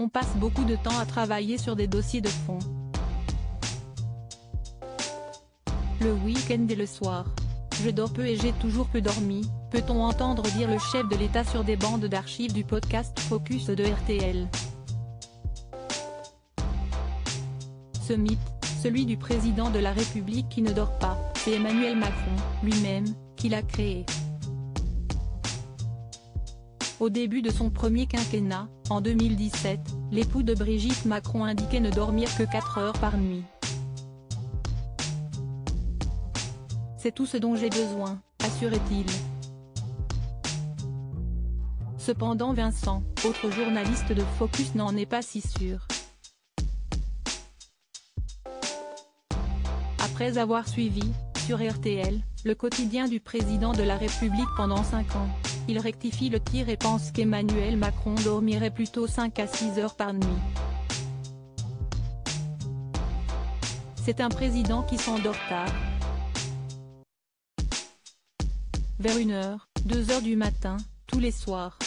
On passe beaucoup de temps à travailler sur des dossiers de fond. Le week-end et le soir. Je dors peu et j'ai toujours peu dormi, peut-on entendre dire le chef de l'État sur des bandes d'archives du podcast Focus de RTL. Ce mythe, celui du président de la République qui ne dort pas, c'est Emmanuel Macron, lui-même, qui l'a créé. Au début de son premier quinquennat, en 2017, l'époux de Brigitte Macron indiquait ne dormir que 4 heures par nuit. C'est tout ce dont j'ai besoin, assurait-il. Cependant Vincent, autre journaliste de Focus, n'en est pas si sûr. Après avoir suivi, sur RTL, le quotidien du président de la République pendant 5 ans, il rectifie le tir et pense qu'Emmanuel Macron dormirait plutôt 5 à 6 heures par nuit. C'est un président qui s'endort tard. Vers 1h, 2h du matin, tous les soirs.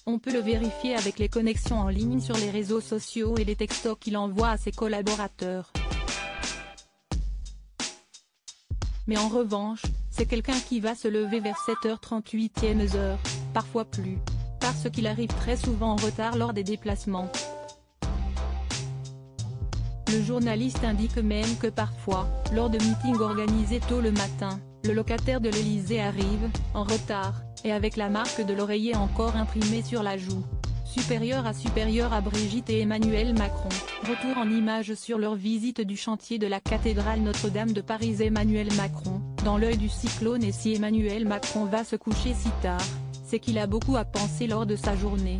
On peut le vérifier avec les connexions en ligne sur les réseaux sociaux et les textos qu'il envoie à ses collaborateurs. Mais en revanche, c'est quelqu'un qui va se lever vers 7h38, parfois plus, parce qu'il arrive très souvent en retard lors des déplacements. Le journaliste indique même que parfois, lors de meetings organisés tôt le matin, le locataire de l'Élysée arrive, en retard, et avec la marque de l'oreiller encore imprimée sur la joue. Supérieur à Brigitte et Emmanuel Macron. Retour en images sur leur visite du chantier de la cathédrale Notre-Dame de Paris. Emmanuel Macron, dans l'œil du cyclone. Et si Emmanuel Macron va se coucher si tard, c'est qu'il a beaucoup à penser lors de sa journée.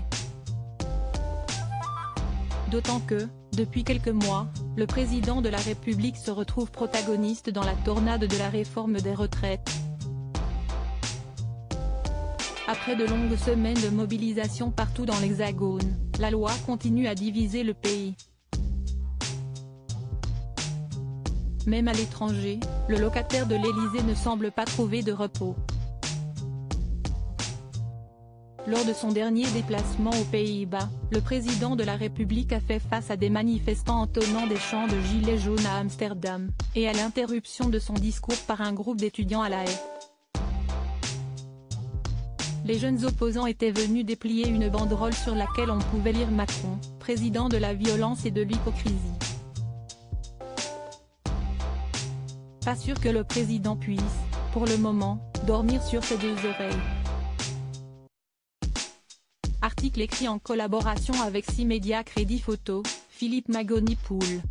D'autant que, depuis quelques mois, le président de la République se retrouve protagoniste dans la tornade de la réforme des retraites. Après de longues semaines de mobilisation partout dans l'Hexagone, la loi continue à diviser le pays. Même à l'étranger, le locataire de l'Élysée ne semble pas trouver de repos. Lors de son dernier déplacement aux Pays-Bas, le président de la République a fait face à des manifestants entonnant des chants de gilets jaunes à Amsterdam, et à l'interruption de son discours par un groupe d'étudiants à La Haye. Les jeunes opposants étaient venus déplier une banderole sur laquelle on pouvait lire Macron, président de la violence et de l'hypocrisie. Pas sûr que le président puisse, pour le moment, dormir sur ses 2 oreilles. Article écrit en collaboration avec 6 médias Crédit Photo, Philippe Magoni-Poul.